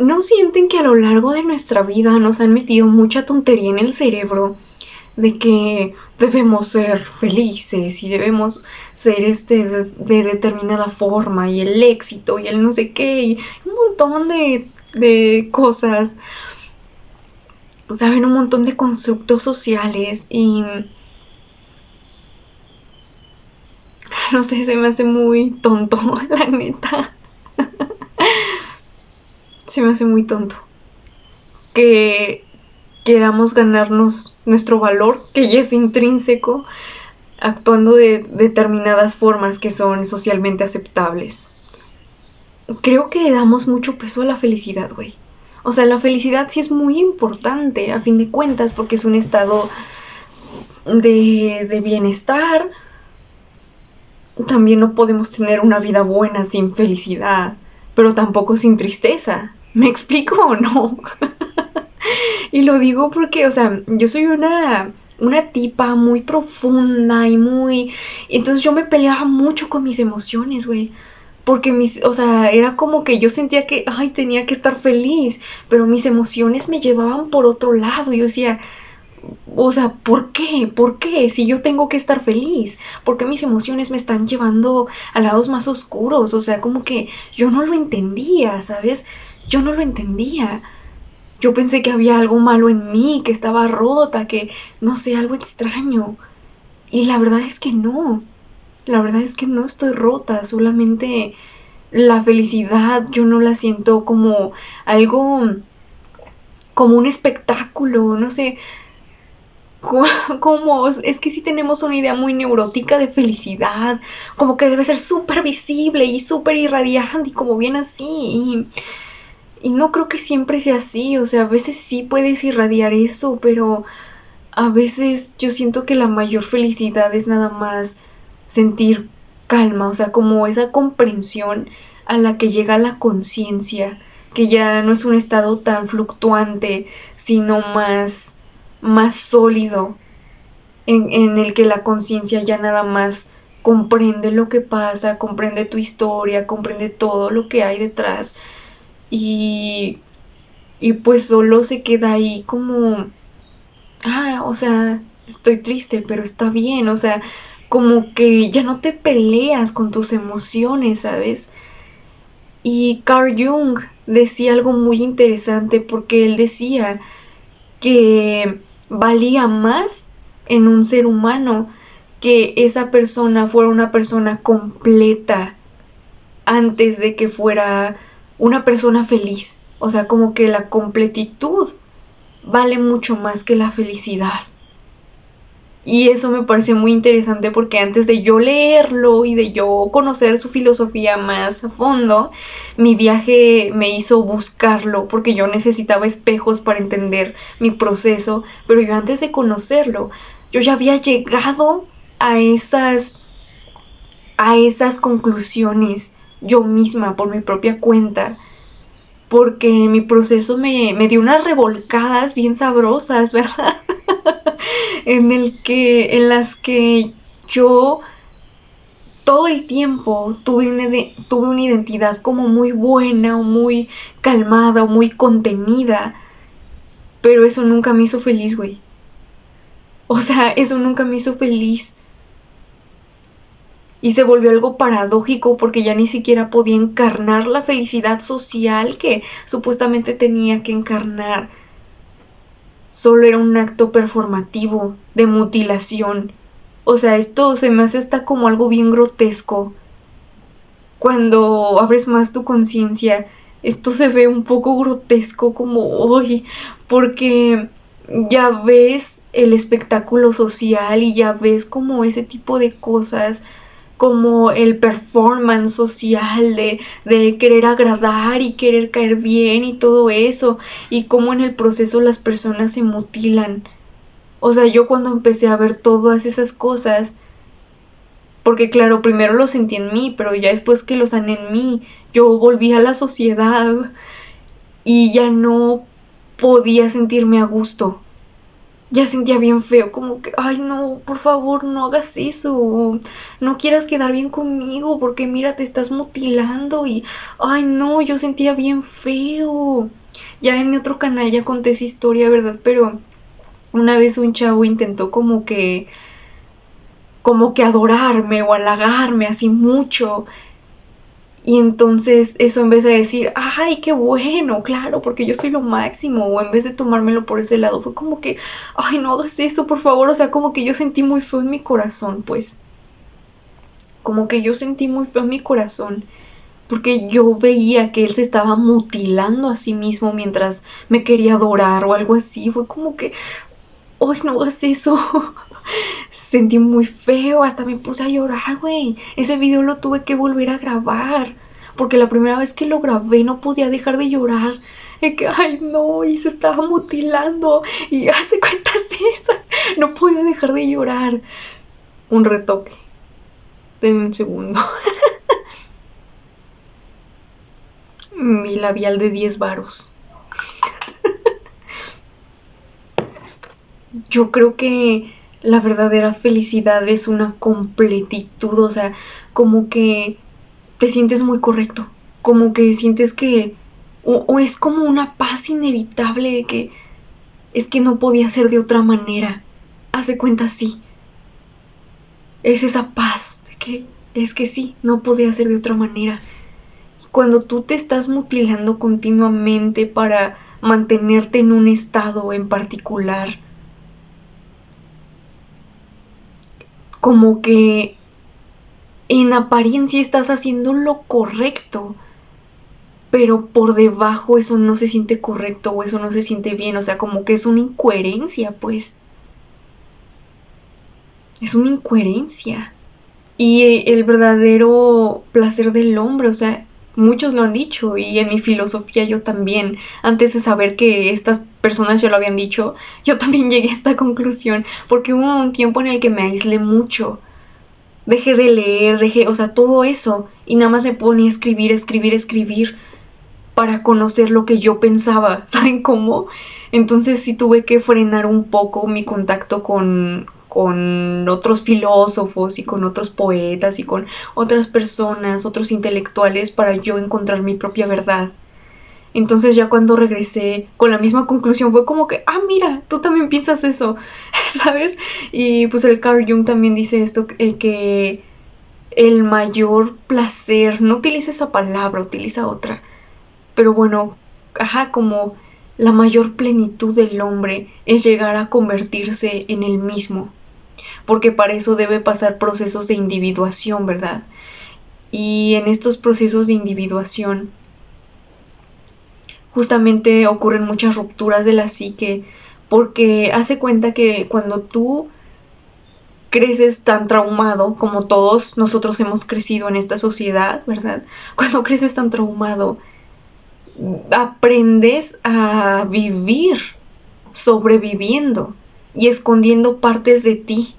¿No sienten que a lo largo de nuestra vida nos han metido mucha tontería en el cerebro? De que debemos ser felices y debemos ser de determinada forma y el éxito y el no sé qué y un montón de cosas, ¿saben? Un montón de constructos sociales y no sé, se me hace muy tonto, la neta. Se me hace muy tonto que queramos ganarnos nuestro valor, que ya es intrínseco, actuando de determinadas formas que son socialmente aceptables. Creo que le damos mucho peso a la felicidad, güey. O sea, la felicidad sí es muy importante, a fin de cuentas, porque es un estado de bienestar. También no podemos tener una vida buena sin felicidad, pero tampoco sin tristeza. ¿Me explico o no? Y lo digo porque, o sea, yo soy una tipa muy profunda y muy... Entonces yo me peleaba mucho con mis emociones, güey. Porque o sea, era como que yo sentía que, ay, tenía que estar feliz, pero mis emociones me llevaban por otro lado. Yo decía, o sea, ¿por qué? ¿Por qué? Si yo tengo que estar feliz, ¿por qué mis emociones me están llevando a lados más oscuros? O sea, como que yo no lo entendía, ¿sabes? Yo no lo entendía. Yo pensé que había algo malo en mí, que estaba rota, que no sé, algo extraño. Y la verdad es que no. La verdad es que no estoy rota, solamente la felicidad yo no la siento como algo, como un espectáculo, no sé, como es que sí tenemos una idea muy neurótica de felicidad, como que debe ser súper visible y súper irradiante y como bien así. Y no creo que siempre sea así, o sea, a veces sí puedes irradiar eso, pero a veces yo siento que la mayor felicidad es nada más sentir calma, o sea, como esa comprensión a la que llega la conciencia, que ya no es un estado tan fluctuante, sino más sólido, en el que la conciencia ya nada más comprende lo que pasa, comprende tu historia, comprende todo lo que hay detrás y, y pues solo se queda ahí como, o sea, estoy triste, pero está bien, o sea, como que ya no te peleas con tus emociones, ¿sabes? Y Carl Jung decía algo muy interesante porque él decía que valía más en un ser humano que esa persona fuera una persona completa antes de que fuera una persona feliz. O sea, como que la completitud vale mucho más que la felicidad. Y eso me parece muy interesante porque antes de yo leerlo y de yo conocer su filosofía más a fondo, mi viaje me hizo buscarlo porque yo necesitaba espejos para entender mi proceso, pero yo antes de conocerlo, yo ya había llegado a esas conclusiones yo misma por mi propia cuenta, porque mi proceso me dio unas revolcadas bien sabrosas, ¿verdad? En las que yo todo el tiempo tuve una identidad como muy buena o muy calmada o muy contenida, pero eso nunca me hizo feliz, güey. O sea, eso nunca me hizo feliz. Y se volvió algo paradójico porque ya ni siquiera podía encarnar la felicidad social que supuestamente tenía que encarnar. Solo era un acto performativo de mutilación. O sea, esto se me hace hasta como algo bien grotesco. Cuando abres más tu conciencia, esto se ve un poco grotesco como hoy, porque ya ves el espectáculo social y ya ves como ese tipo de cosas, como el performance social de querer agradar y querer caer bien y todo eso, y cómo en el proceso las personas se mutilan. O sea, yo cuando empecé a ver todas esas cosas, porque claro, primero lo sentí en mí, pero ya después que lo sané en mí, yo volví a la sociedad y ya no podía sentirme a gusto. ya sentía bien feo, como que, ay no, por favor, no hagas eso, no quieras quedar bien conmigo, porque mira, te estás mutilando y, ay no, yo sentía bien feo. Ya en mi otro canal ya conté esa historia, ¿verdad? Pero una vez un chavo intentó como que adorarme o halagarme así mucho. Y entonces eso, en vez de decir, ay, qué bueno, claro, porque yo soy lo máximo, o en vez de tomármelo por ese lado, fue como que, ay, no hagas eso, por favor, o sea, como que yo sentí muy feo en mi corazón, pues, como que yo sentí muy feo en mi corazón, porque yo veía que él se estaba mutilando a sí mismo mientras me quería adorar o algo así, fue como que, ay, no hagas eso. Sentí muy feo, hasta me puse a llorar, güey. Ese video lo tuve que volver a grabar, porque la primera vez que lo grabé no podía dejar de llorar. De que, ay, no, y se estaba mutilando, y hace cuentas eso. No podía dejar de llorar. Un retoque. Denme un segundo. Mi labial de 10 varos. Yo creo que la verdadera felicidad es una completitud, o sea, como que te sientes muy correcto, como que sientes que, o es como una paz inevitable de que es que no podía ser de otra manera. Hace cuenta, sí, es esa paz de que es que sí, no podía ser de otra manera. Cuando tú te estás mutilando continuamente para mantenerte en un estado en particular, como que en apariencia estás haciendo lo correcto, pero por debajo eso no se siente correcto o eso no se siente bien, o sea, como que es una incoherencia, pues. Es una incoherencia. Y el verdadero placer del hombre, o sea, muchos lo han dicho y en mi filosofía yo también, antes de saber que estas personas ya lo habían dicho, yo también llegué a esta conclusión, porque hubo un tiempo en el que me aislé mucho. Dejé de leer, o sea, todo eso, y nada más me ponía a escribir, escribir, escribir para conocer lo que yo pensaba, ¿saben cómo? Entonces sí tuve que frenar un poco mi contacto con otros filósofos y con otros poetas y con otras personas, otros intelectuales para yo encontrar mi propia verdad. Entonces ya cuando regresé con la misma conclusión fue como que, ah, mira, tú también piensas eso, ¿sabes? Y pues el Carl Jung también dice esto, que el mayor placer, no utiliza esa palabra, utiliza otra, pero bueno, ajá, como la mayor plenitud del hombre es llegar a convertirse en el mismo, porque para eso debe pasar procesos de individuación, ¿verdad? Y en estos procesos de individuación justamente ocurren muchas rupturas de la psique, porque hace cuenta que cuando tú creces tan traumado, como todos nosotros hemos crecido en esta sociedad, ¿verdad? Cuando creces tan traumado, aprendes a vivir sobreviviendo y escondiendo partes de ti,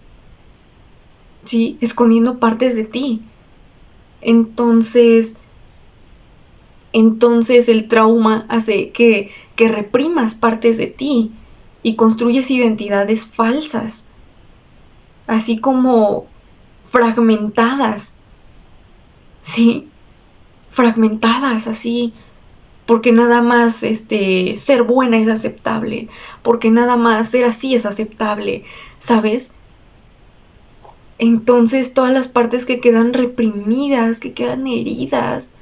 ¿sí? Escondiendo partes de ti. Entonces el trauma hace que reprimas partes de ti y construyes identidades falsas, así como fragmentadas, ¿sí? Fragmentadas, así, porque nada más ser buena es aceptable, porque nada más ser así es aceptable, ¿sabes? Entonces todas las partes que quedan reprimidas, que quedan heridas,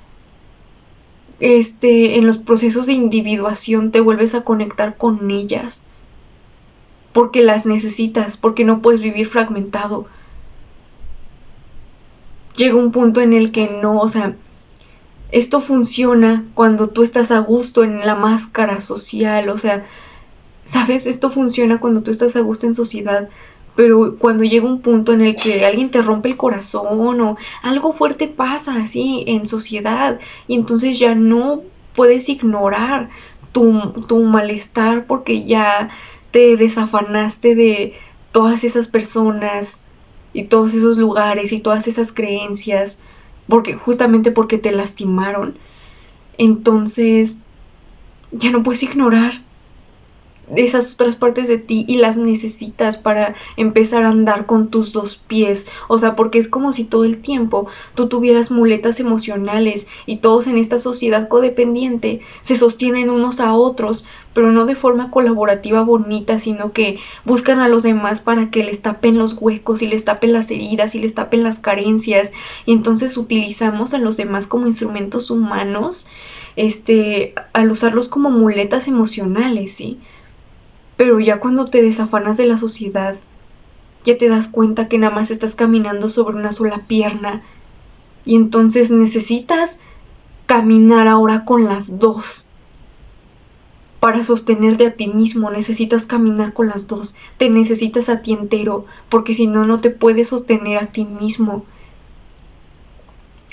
en los procesos de individuación te vuelves a conectar con ellas, porque las necesitas, porque no puedes vivir fragmentado. Llega un punto en el que no, o sea, esto funciona cuando tú estás a gusto en la máscara social, o sea, ¿sabes? Esto funciona cuando tú estás a gusto en sociedad, pero cuando llega un punto en el que alguien te rompe el corazón o algo fuerte pasa así en sociedad y entonces ya no puedes ignorar tu malestar porque ya te desafanaste de todas esas personas y todos esos lugares y todas esas creencias porque justamente porque te lastimaron. Entonces ya no puedes ignorar esas otras partes de ti y las necesitas para empezar a andar con tus dos pies. O sea, porque es como si todo el tiempo tú tuvieras muletas emocionales y todos en esta sociedad codependiente se sostienen unos a otros, pero no de forma colaborativa bonita, sino que buscan a los demás para que les tapen los huecos y les tapen las heridas y les tapen las carencias, y entonces utilizamos a los demás como instrumentos humanos, al usarlos como muletas emocionales, ¿sí? Pero ya cuando te desafanas de la sociedad, ya te das cuenta que nada más estás caminando sobre una sola pierna, y entonces necesitas caminar ahora con las dos. Para sostenerte a ti mismo necesitas caminar con las dos, te necesitas a ti entero, porque si no, no te puedes sostener a ti mismo.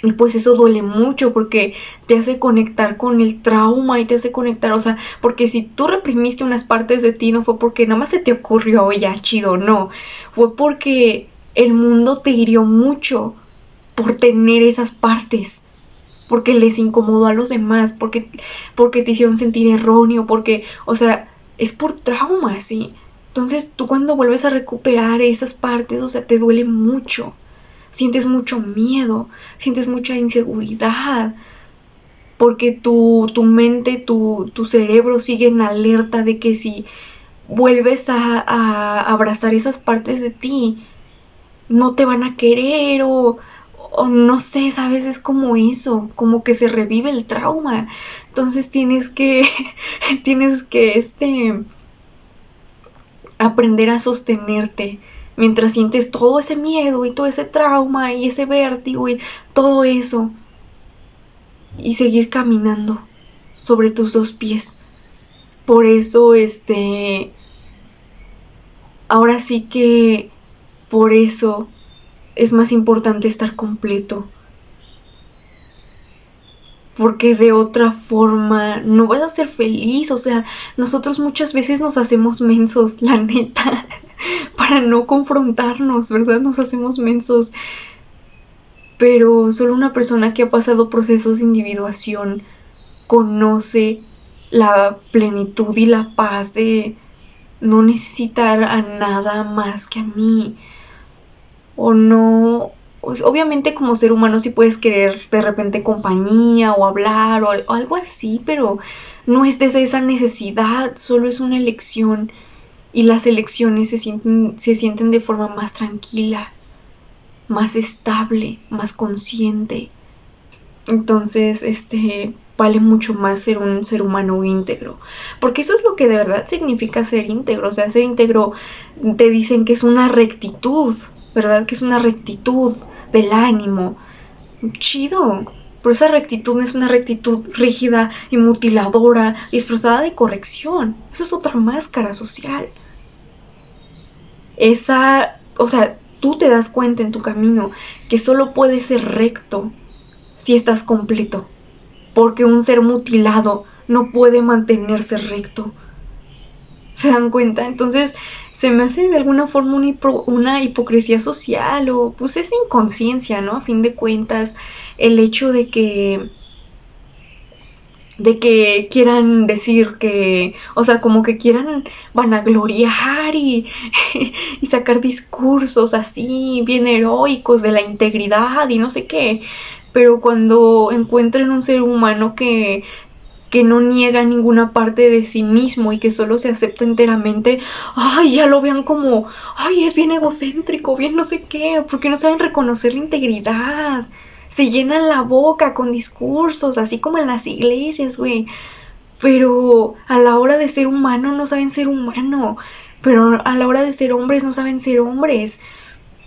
Y pues eso duele mucho porque te hace conectar con el trauma y te hace conectar, o sea, porque si tú reprimiste unas partes de ti no fue porque nada más se te ocurrió ya chido, no, fue porque el mundo te hirió mucho por tener esas partes, porque les incomodó a los demás, porque te hicieron sentir erróneo, porque, o sea, es por trauma, ¿sí? Entonces tú cuando vuelves a recuperar esas partes, o sea, te duele mucho. Sientes mucho miedo, sientes mucha inseguridad, porque tu mente, tu cerebro sigue en alerta de que si vuelves a abrazar esas partes de ti, no te van a querer o no sé, ¿sabes? Es como eso, como que se revive el trauma. Entonces tienes que aprender a sostenerte mientras sientes todo ese miedo y todo ese trauma y ese vértigo y todo eso, y seguir caminando sobre tus dos pies. Por eso ahora sí que por eso es más importante estar completo, porque de otra forma no vas a ser feliz. O sea, nosotros muchas veces nos hacemos mensos, la neta, para no confrontarnos, ¿verdad? Nos hacemos mensos, pero solo una persona que ha pasado procesos de individuación conoce la plenitud y la paz de no necesitar a nada más que a mí, o no. Pues obviamente como ser humano sí puedes querer de repente compañía o hablar o algo así, pero no es desde esa necesidad, solo es una elección, y las elecciones se sienten de forma más tranquila, más estable, más consciente. Entonces, vale mucho más ser un ser humano íntegro, porque eso es lo que de verdad significa ser íntegro. O sea, ser íntegro te dicen que es una rectitud, ¿verdad? Que es una rectitud del ánimo. Chido. Pero esa rectitud no es una rectitud rígida y mutiladora, disfrazada de corrección. Eso es otra máscara social. O sea, tú te das cuenta en tu camino que solo puedes ser recto si estás completo, porque un ser mutilado no puede mantenerse recto. ¿Se dan cuenta? Entonces se me hace de alguna forma una hipocresía social, o pues es inconsciencia, ¿no? A fin de cuentas, el hecho de que quieran decir que, o sea, como que quieran vanagloriar y sacar discursos así bien heroicos de la integridad y no sé qué, pero cuando encuentren un ser humano que no niega ninguna parte de sí mismo y que solo se acepta enteramente, ay, ya lo vean como, ay, es bien egocéntrico, bien no sé qué, porque no saben reconocer la integridad. Se llenan la boca con discursos, así como en las iglesias, güey, pero a la hora de ser humano no saben ser humano, pero a la hora de ser hombres no saben ser hombres,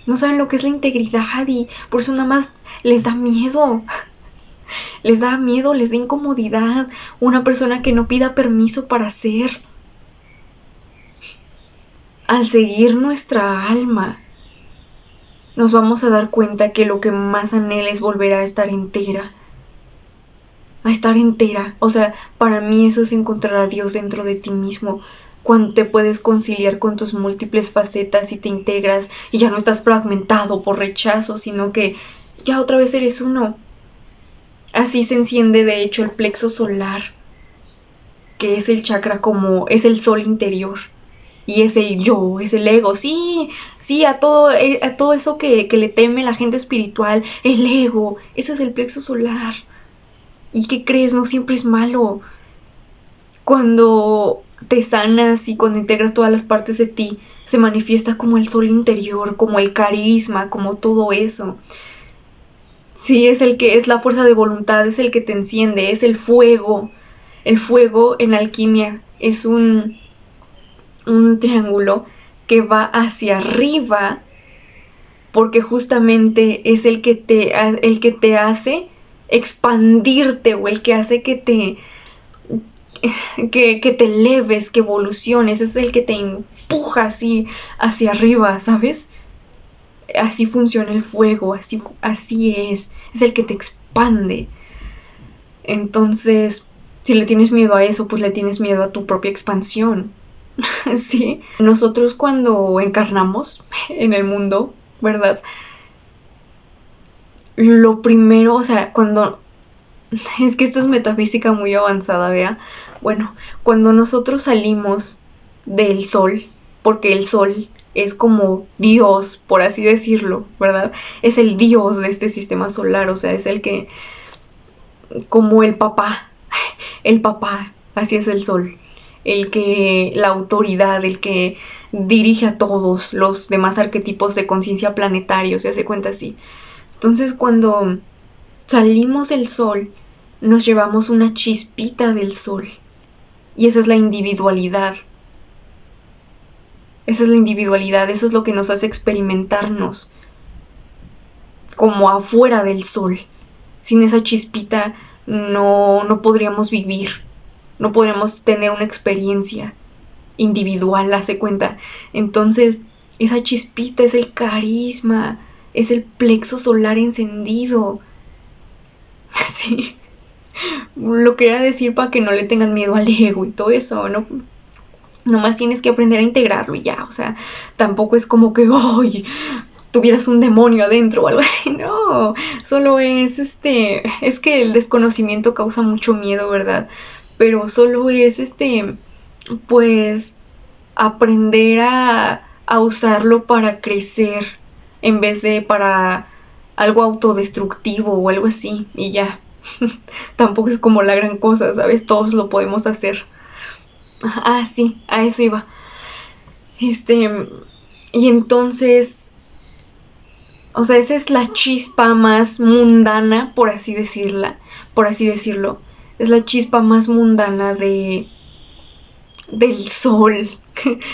no saben lo que es la integridad, y por eso nada más les da miedo. Les da miedo, les da incomodidad una persona que no pida permiso para ser. Al seguir nuestra alma, nos vamos a dar cuenta que lo que más anhela es volver a estar entera. A estar entera. O sea, para mí eso es encontrar a Dios dentro de ti mismo. Cuando te puedes conciliar con tus múltiples facetas y te integras y ya no estás fragmentado por rechazo, sino que ya otra vez eres uno. Así se enciende de hecho el plexo solar, que es el chakra como es el sol interior. Y es el yo, es el ego. Sí, sí, a todo eso que le teme la gente espiritual. El ego, eso es el plexo solar. ¿Y qué crees? No siempre es malo. Cuando te sanas y cuando integras todas las partes de ti, se manifiesta como el sol interior, como el carisma, como todo eso. Sí, es el que es la fuerza de voluntad, es el que te enciende, es el fuego. El fuego en alquimia es un triángulo que va hacia arriba porque justamente es el que te hace expandirte, o el que hace que te eleves, que evoluciones, es el que te empuja así hacia arriba, ¿sabes? Así funciona el fuego, así es el que te expande. Entonces, si le tienes miedo a eso, pues le tienes miedo a tu propia expansión. Sí, nosotros cuando encarnamos en el mundo, ¿verdad? Lo primero, o sea, cuando es que esto es metafísica muy avanzada, ¿vea? Bueno, cuando nosotros salimos del sol, porque el sol es como Dios, por así decirlo, ¿verdad? Es el Dios de este sistema solar, o sea, es el que, como el papá, así es el sol, la autoridad, el que dirige a todos los demás arquetipos de conciencia planetaria, se hace cuenta así. Entonces, cuando salimos del sol, nos llevamos una chispita del sol. Y esa es la individualidad. Esa es la individualidad, eso es lo que nos hace experimentarnos como afuera del sol. Sin esa chispita no podríamos vivir, no podríamos tener una experiencia individual, hace cuenta. Entonces, esa chispita es el carisma, es el plexo solar encendido. Así. Lo quería decir para que no le tengas miedo al ego y todo eso, ¿no? Nomás tienes que aprender a integrarlo y ya, o sea, tampoco es como que, ¡ay! Tuvieras un demonio adentro o algo así, no, solo es que el desconocimiento causa mucho miedo, ¿verdad? Pero solo es pues aprender a usarlo para crecer en vez de para algo autodestructivo o algo así y ya. Tampoco es como la gran cosa, ¿sabes? Todos lo podemos hacer. Ah, sí, a eso iba. Y entonces, o sea, esa es la chispa más mundana, por así decirlo. Es la chispa más mundana del sol.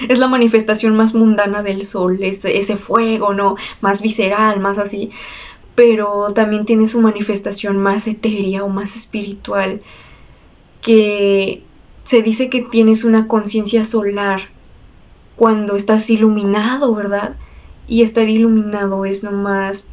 Es la manifestación más mundana del sol, ese fuego, ¿no? Más visceral, más así. Pero también tiene su manifestación más etérea o más espiritual, que se dice que tienes una conciencia solar cuando estás iluminado, ¿verdad? Y estar iluminado es nomás,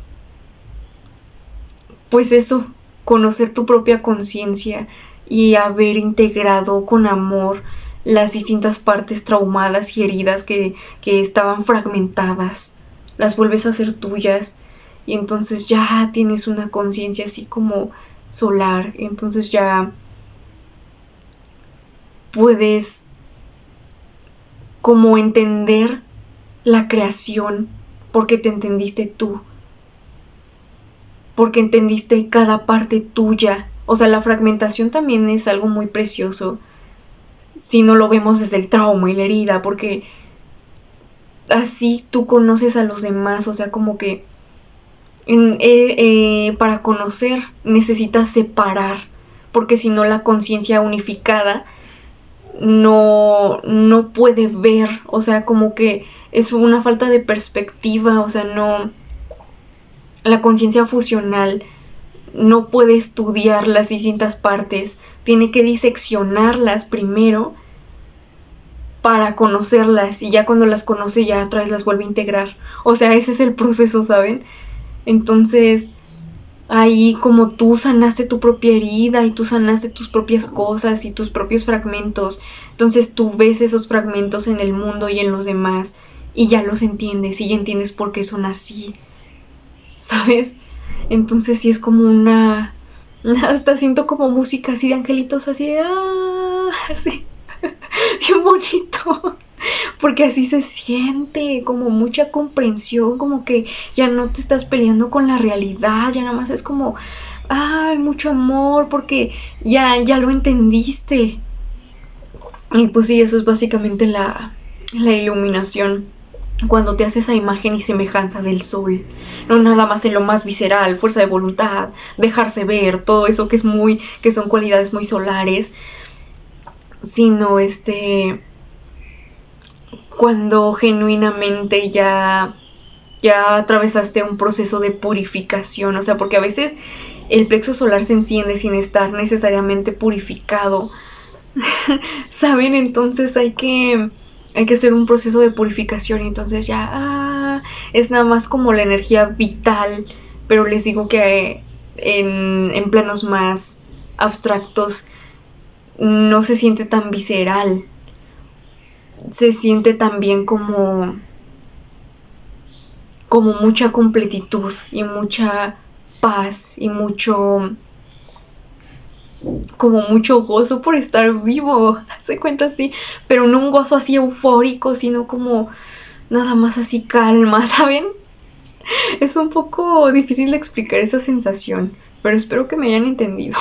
pues eso, conocer tu propia conciencia y haber integrado con amor las distintas partes traumadas y heridas que estaban fragmentadas, las vuelves a hacer tuyas y entonces ya tienes una conciencia así como solar, entonces ya puedes como entender la creación porque te entendiste tú, porque entendiste cada parte tuya. O sea, la fragmentación también es algo muy precioso si no lo vemos desde el trauma y la herida, porque así tú conoces a los demás, o sea, como que para conocer necesitas separar, porque si no la conciencia unificada no puede ver, o sea, como que es una falta de perspectiva, o sea, no, la conciencia fusional no puede estudiar las distintas partes, tiene que diseccionarlas primero para conocerlas y ya cuando las conoce ya otra vez las vuelve a integrar, o sea, ese es el proceso, ¿saben? Entonces ahí como tú sanaste tu propia herida y tú sanaste tus propias cosas y tus propios fragmentos, entonces tú ves esos fragmentos en el mundo y en los demás y ya los entiendes y ya entiendes por qué son así, ¿sabes? Entonces sí es como hasta siento como música así de angelitos así, así. bien bonito. Porque así se siente, como mucha comprensión, como que ya no te estás peleando con la realidad, ya nada más es como, ay, mucho amor, porque ya lo entendiste. Y pues sí, eso es básicamente la iluminación. Cuando te hace esa imagen y semejanza del sol, no nada más en lo más visceral, fuerza de voluntad, dejarse ver, todo eso que son cualidades muy solares, sino cuando genuinamente ya atravesaste un proceso de purificación, o sea, porque a veces el plexo solar se enciende sin estar necesariamente purificado, ¿saben? Entonces hay que hacer un proceso de purificación y entonces ya es nada más como la energía vital, pero les digo que en planos más abstractos no se siente tan visceral, se siente también como mucha completitud y mucha paz y como mucho gozo por estar vivo, se cuenta así, pero no un gozo así eufórico, sino como nada más así calma, ¿saben? Es un poco difícil de explicar esa sensación, pero espero que me hayan entendido.